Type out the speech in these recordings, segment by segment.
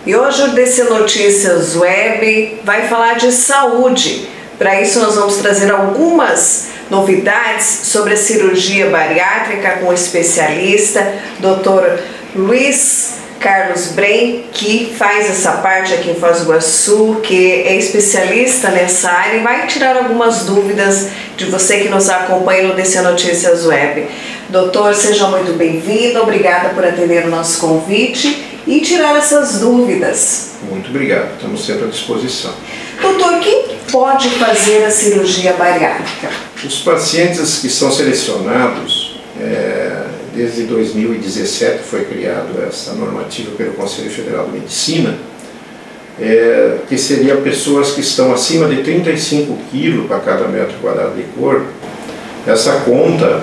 E hoje o DC Notícias Web vai falar de saúde. Para isso nós vamos trazer algumas novidades sobre a cirurgia bariátrica com o especialista, Dr. Luiz Carlos Brem, que faz essa parte aqui em Foz do Iguaçu, que é especialista nessa área e vai tirar algumas dúvidas de você que nos acompanha no DC Notícias Web. Doutor, seja muito bem-vindo, obrigada por atender o nosso convite e tirar essas dúvidas. Muito obrigado, estamos sempre à disposição. Doutor, quem pode fazer a cirurgia bariátrica? Os pacientes que são selecionados, desde 2017 foi criada essa normativa pelo Conselho Federal de Medicina, que seria pessoas que estão acima de 35 quilos para cada metro quadrado de corpo. Essa conta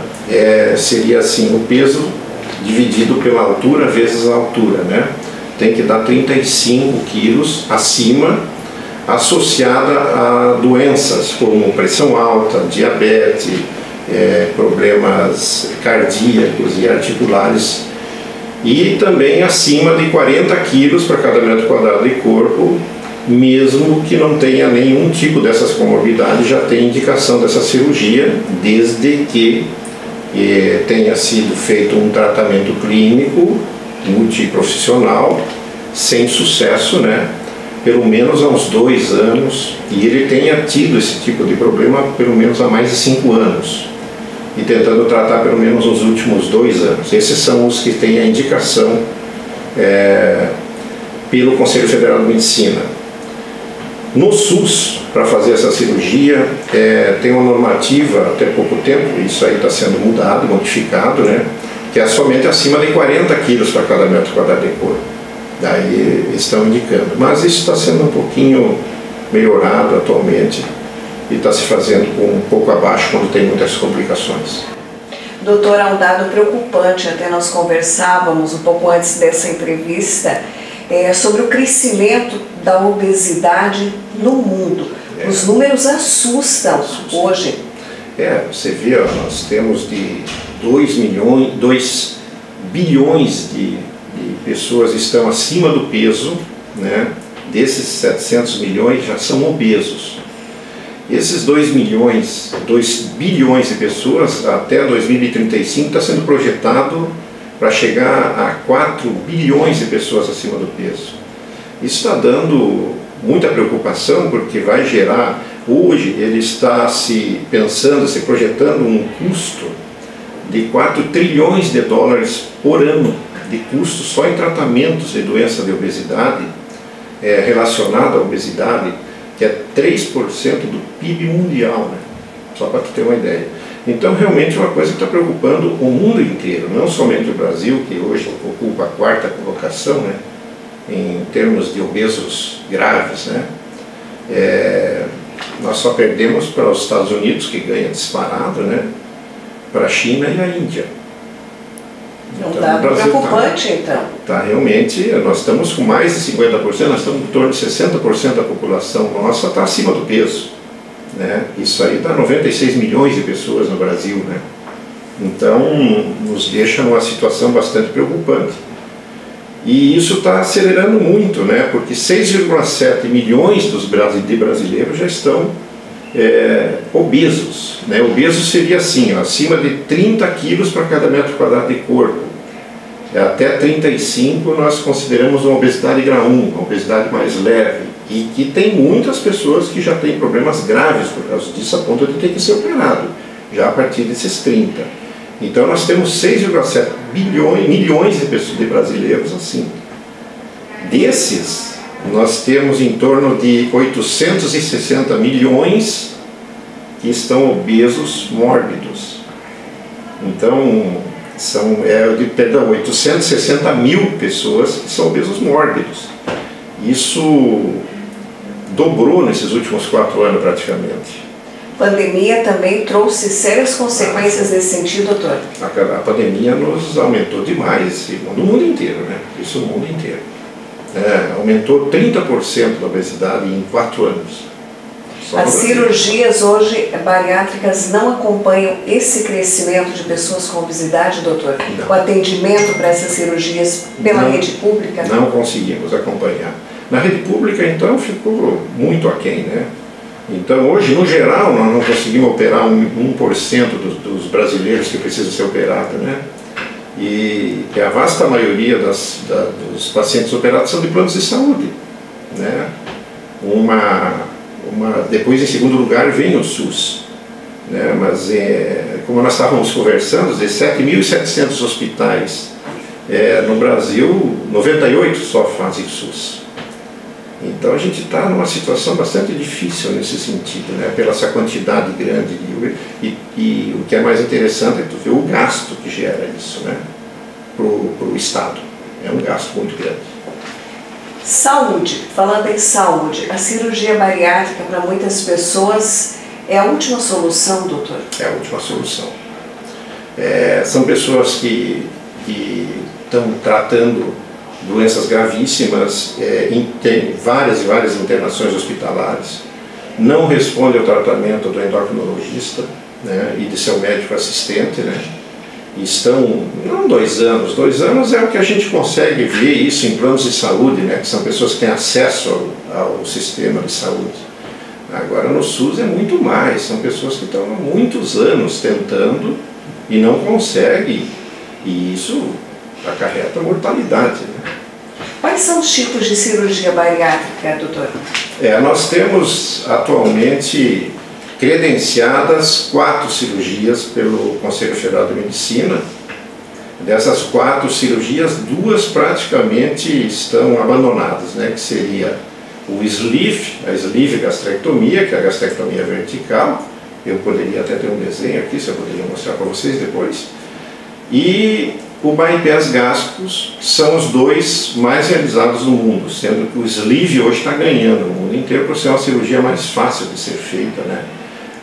seria assim, o peso dividido pela altura vezes a altura, né? Tem que dar 35 quilos acima, associada a doenças como pressão alta, diabetes, problemas cardíacos e articulares, e também acima de 40 quilos para cada metro quadrado de corpo, mesmo que não tenha nenhum tipo dessas comorbidades, já tem indicação dessa cirurgia, desde que tenha sido feito um tratamento clínico multiprofissional sem sucesso, né? Pelo menos há uns 2 anos, e ele tenha tido esse tipo de problema pelo menos há mais de 5 anos, e tentando tratar pelo menos nos últimos 2 anos. Esses são os que têm a indicação pelo Conselho Federal de Medicina. No SUS, para fazer essa cirurgia, tem uma normativa até pouco tempo, isso aí está sendo mudado, modificado, né? Que é somente acima de 40 quilos para cada metro quadrado de corpo. Daí estão indicando. Mas isso está sendo um pouquinho melhorado atualmente e está se fazendo um pouco abaixo quando tem muitas complicações. Doutor, há um dado preocupante, até nós conversávamos um pouco antes dessa entrevista, sobre o crescimento da obesidade no mundo. Os números assustam hoje. Você vê, nós temos de 2 bilhões de pessoas estão acima do peso, né? Desses 700 milhões já são obesos. Esses 2 bilhões de pessoas até 2035 está sendo projetado para chegar a 4 bilhões de pessoas acima do peso. Isso está dando muita preocupação, porque vai gerar, hoje ele está se projetando um custo de 4 trilhões de dólares por ano de custo só em tratamentos de doença de obesidade, relacionada à obesidade, que é 3% do PIB mundial, né? Só para tu ter uma ideia. Então realmente é uma coisa que está preocupando o mundo inteiro, não somente o Brasil, que hoje ocupa a 4ª colocação, né? Em termos de obesos graves, né? Nós só perdemos para os Estados Unidos, que ganha disparado, né? Para a China e a Índia. É um dado preocupante, então. Tá, realmente, nós estamos com mais de 50%, nós estamos em torno de 60% da população nossa está acima do peso, né? Isso aí dá 96 milhões de pessoas no Brasil, né? Então, nos deixa numa situação bastante preocupante. E isso está acelerando muito, né? Porque 6,7 milhões de brasileiros já estão obesos, né? Obeso seria assim, acima de 30 quilos para cada metro quadrado de corpo. Até 35 nós consideramos uma obesidade grau 1, uma obesidade mais leve, e que tem muitas pessoas que já têm problemas graves por causa disso, a ponto de ter que ser operado, já a partir desses 30. Então nós temos 6,7 milhões de brasileiros assim. Desses, nós temos em torno de 860 milhões que estão obesos mórbidos. Então, são 860 mil pessoas que são obesos mórbidos. Isso dobrou nesses últimos 4 anos praticamente. Pandemia também trouxe sérias consequências nesse sentido, doutor? A pandemia nos aumentou demais, no mundo inteiro, né? Isso no mundo inteiro. Aumentou 30% da obesidade em 4 anos. As cirurgias hoje bariátricas não acompanham esse crescimento de pessoas com obesidade, doutor? Não. O atendimento para essas cirurgias pela rede pública? Não conseguimos acompanhar. Na rede pública, então, ficou muito aquém, né? Então, hoje, no geral, nós não conseguimos operar 1% dos brasileiros que precisam ser operados, né? E a vasta maioria dos pacientes operados são de planos de saúde, né? Depois, em segundo lugar, vem o SUS, né? Mas, como nós estávamos conversando, de 7.700 hospitais no Brasil, 98 só fazem SUS. Então a gente está numa situação bastante difícil nesse sentido, né? Pela essa quantidade grande e o que é mais interessante é tu ver o gasto que gera isso, né? Pro Estado. É um gasto muito grande. Saúde, falando em saúde, a cirurgia bariátrica para muitas pessoas é a última solução, doutor? É a última solução. São pessoas que estão tratando doenças gravíssimas, tem várias e várias internações hospitalares, não responde ao tratamento do endocrinologista, né, e de seu médico assistente, né, estão, não 2 anos, 2 anos é o que a gente consegue ver isso em planos de saúde, né, que são pessoas que têm acesso ao sistema de saúde. Agora no SUS é muito mais, são pessoas que estão há muitos anos tentando e não conseguem, e isso acarreta mortalidade, né? Quais são os tipos de cirurgia bariátrica, doutor? Nós temos atualmente credenciadas 4 cirurgias pelo Conselho Federal de Medicina. Dessas 4 cirurgias, 2 praticamente estão abandonadas, né? Que seria o sleeve, a sleeve gastrectomia, que é a gastrectomia vertical. Eu poderia até ter um desenho aqui, se eu poderia mostrar para vocês depois. E o bypass gástricos são os 2 mais realizados no mundo, sendo que o sleeve hoje está ganhando no mundo inteiro por ser uma cirurgia mais fácil de ser feita, né?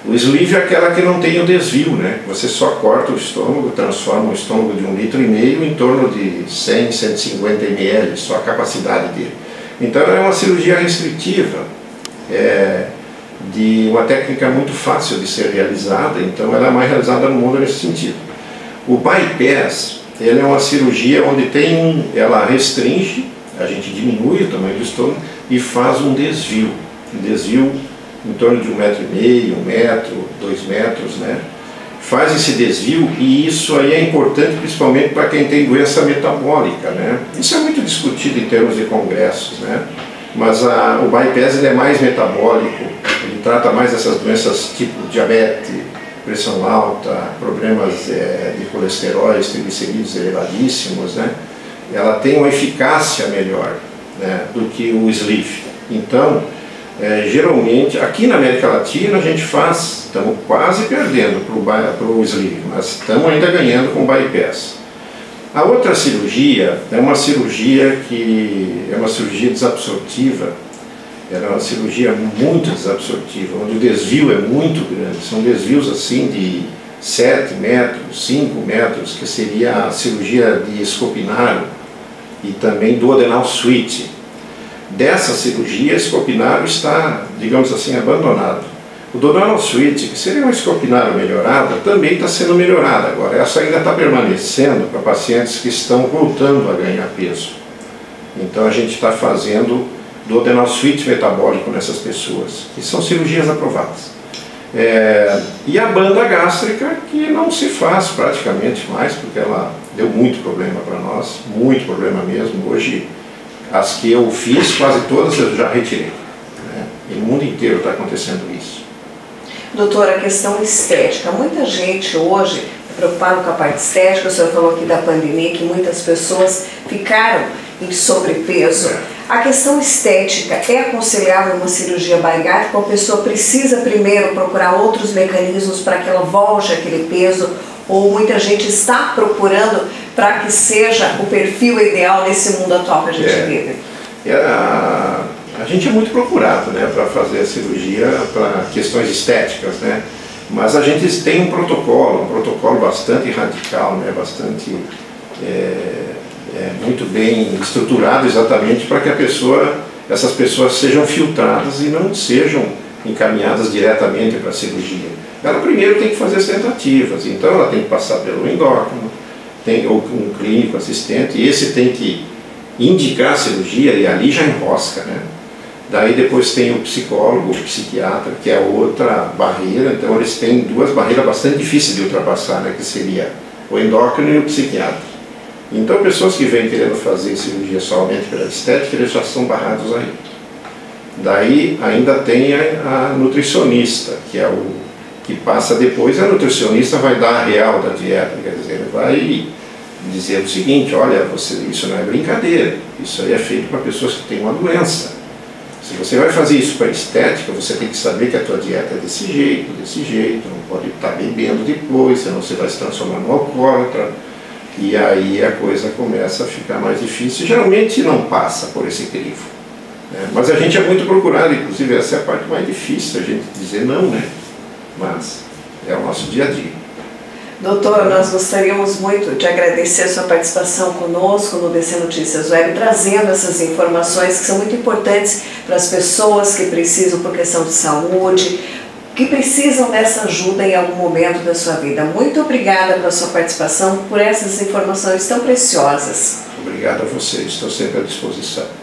O sleeve é aquela que não tem o desvio, né? Você só corta o estômago, transforma o estômago de 1,5 litro em torno de 100, 150 ml, só a capacidade dele. Então é uma cirurgia restritiva, de uma técnica muito fácil de ser realizada, então ela é mais realizada no mundo nesse sentido. O bypass, ele é uma cirurgia onde ela restringe, a gente diminui o tamanho do estômago e faz um desvio em torno de 1,5 metro, 1 metro, 2 metros, né? Faz esse desvio e isso aí é importante principalmente para quem tem doença metabólica, né? Isso é muito discutido em termos de congressos, né? Mas o bypass ele é mais metabólico, ele trata mais dessas doenças tipo diabetes, pressão alta, problemas de colesterol, triglicerídeos elevadíssimos, né? Ela tem uma eficácia melhor, né, do que o sleeve. Então, geralmente, aqui na América Latina a gente estamos quase perdendo para o sleeve, mas estamos ainda ganhando com o bypass. A outra cirurgia é uma cirurgia desabsortiva. Ela é uma cirurgia muito desabsortiva, onde o desvio é muito grande. São desvios assim de 7 metros, 5 metros, que seria a cirurgia de Scopinaro e também duodenal switch. Dessa cirurgia, Scopinaro está, digamos assim, abandonado. O duodenal switch, que seria uma Scopinaro melhorada, também está sendo melhorada agora. Essa ainda está permanecendo para pacientes que estão voltando a ganhar peso. Então a gente está fazendo duodenal switch metabólico nessas pessoas, que são cirurgias aprovadas. E a banda gástrica, que não se faz praticamente mais, porque ela deu muito problema para nós, muito problema mesmo. Hoje, as que eu fiz, quase todas eu já retirei, né? E no mundo inteiro está acontecendo isso. Doutor, a questão estética. Muita gente hoje está preocupada com a parte estética. O senhor falou aqui da pandemia, que muitas pessoas ficaram em sobrepeso. A questão estética, é aconselhável uma cirurgia bariátrica ou a pessoa precisa primeiro procurar outros mecanismos para que ela volte aquele peso, ou muita gente está procurando para que seja o perfil ideal nesse mundo atual que a gente vive? A gente é muito procurado, né, para fazer a cirurgia para questões estéticas, né? Mas a gente tem um protocolo bastante radical, né, bastante muito bem estruturado exatamente para que essas pessoas sejam filtradas e não sejam encaminhadas diretamente para a cirurgia. Ela primeiro tem que fazer as tentativas, então ela tem que passar pelo endócrino, tem um clínico assistente, e esse tem que indicar a cirurgia e ali já enrosca, né? Daí depois tem o psicólogo, o psiquiatra, que é outra barreira, então eles têm duas barreiras bastante difíceis de ultrapassar, né? Que seria o endócrino e o psiquiatra. Então pessoas que vêm querendo fazer cirurgia somente pela estética, eles já são barrados aí. Daí ainda tem a nutricionista, que é o que passa depois, a nutricionista vai dar a real da dieta, quer dizer, ele vai dizer o seguinte, olha, isso não é brincadeira, isso aí é feito para pessoas que têm uma doença. Se você vai fazer isso para estética, você tem que saber que a tua dieta é desse jeito, não pode estar bebendo depois, senão você vai se transformar num alcoólatra, e aí a coisa começa a ficar mais difícil, geralmente não passa por esse crivo. Né? Mas a gente é muito procurado, inclusive essa é a parte mais difícil, a gente dizer não, né? Mas é o nosso dia a dia. Doutor, nós gostaríamos muito de agradecer a sua participação conosco no DC Notícias Web, trazendo essas informações que são muito importantes para as pessoas que precisam por questão de saúde, que precisam dessa ajuda em algum momento da sua vida. Muito obrigada pela sua participação, por essas informações tão preciosas. Obrigado a vocês, estou sempre à disposição.